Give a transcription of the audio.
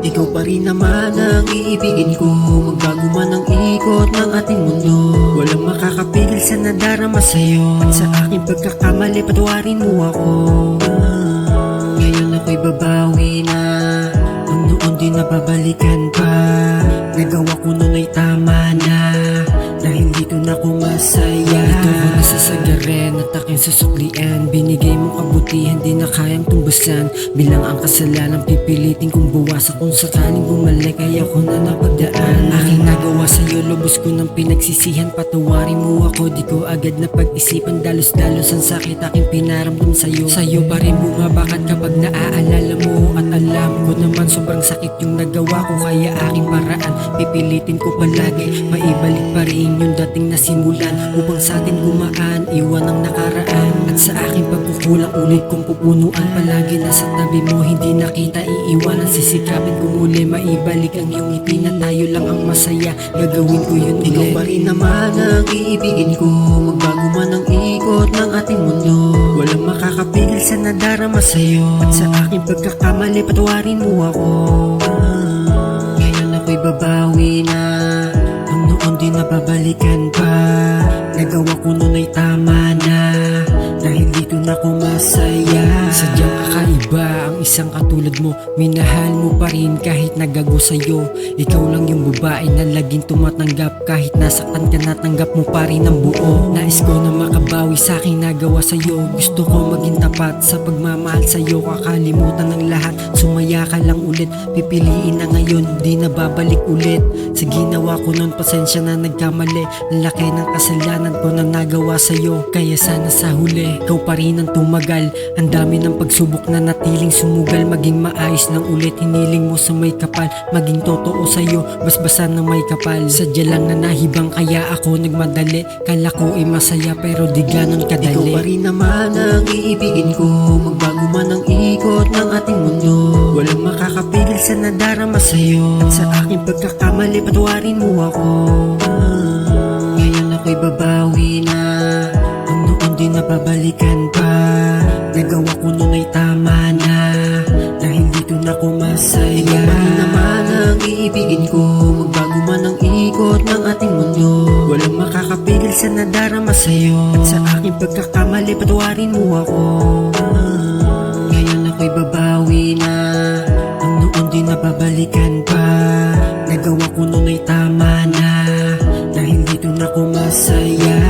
Ikaw pa rin naman ang iibigin ko, magbago man ang ikot ng ating mundo. Walang makakapigil sa nadarama sa'yo, at sa aking pagkakamali patawarin mo ako. Ngayon ako'y babawi na, ang noon di nababalikan pa. Nagawa ko nun ay tama na, dahil dito na ko masaya. Ito ko nasasagaran at aking susuklian, binigay mo kabutihan di na kayang tumbasan. Bilang ang kasalanan pipilitin kong bawasan, kung sakaling bumalik ay ako na napagdaan. Aking nagawa sa'yo, lubos ko ng pinagsisihan, patawarin mo ako, di ko agad na pag-isipan. Dalos-dalos ang sakit aking pinaramdam sa'yo. Sa'yo pa rin bumabakat kapag naaalala mo, at alam ko naman sobrang sakit yung nagawa ko. Kaya aking paraan, pipilitin ko palagi, maibalik pa rin yung dating nasimulan, upang sa atin gumaan, iwan ang nakaraan. At sa aking pagkukulang ulit kong pupunuan, palagi nasa tabi mo, hindi nakita iiwanan. Sisikapin ko muli, maibalik ang iyong ngiti na tayo lang ang masaya. Gagawin ko yun ulit. Ikaw pa rin naman ang iibigin ko, magbago man ang ikot ng ating mundo. Walang makakapigil sa nadarama sa'yo, at sa aking pagkakamali patawarin mo ako. Ngayon ako'y babawi na, ang noon di nababalikan pa. Nagawa ko nun ay tama na, dahil dito na ko masaya. Sadyang kakaiba ang isang katulad mo, minahal mo pa rin kahit nagago sa'yo. Ikaw lang yung babae na laging tumatanggap, kahit nasaktan ka natanggap mo pa rin ang buo. Nais ko na makabawi sa aking nagawa sa'yo, gusto ko maging tapat sa pagmamahal sa'yo. Kakalimutan ng lahat, sumaya ka lang ulit, pipiliin na ngayon, di na babalik ulit. Sa ginawa ko nun, pasensya na nagkamali, laki ng kasalanan ko na nagawa sa'yo. Kaya sana sa huli, ikaw pa rin ang tumagal. Ang dami ng pagsubok na natiling sumugal, maging maayos lang ulit. Hiniling mo sa may kapal, maging totoo sa'yo, basbasan ng may kapal. Sadya lang na nahibang kaya ako nagmadali, kala ko ay masaya pero di ganon kadali. Ikaw pa rin naman ang iibigin ko, magbago man ang ikot ng ating mundo. Walang makakapigil sa nadarama sa'yo, at sa aking pagkakamali patawarin mo ako. Ngayon ako'y babawi na, ang noon di nababalikan pa. Nagawa ko nun ay tama na, dahil dito na ko masaya. Ikaw pa rin naman ang iibigin ko, magbago man ang ikot ng ating mundo. Walang makakapigil sa nadarama sa'yo, at sa aking pagkakamali patawarin mo ako. Ngayon ako'y babawi na, ang noon di nababalikan pa. Nagawa ko nun ay tama na, dahil dito na ko masaya.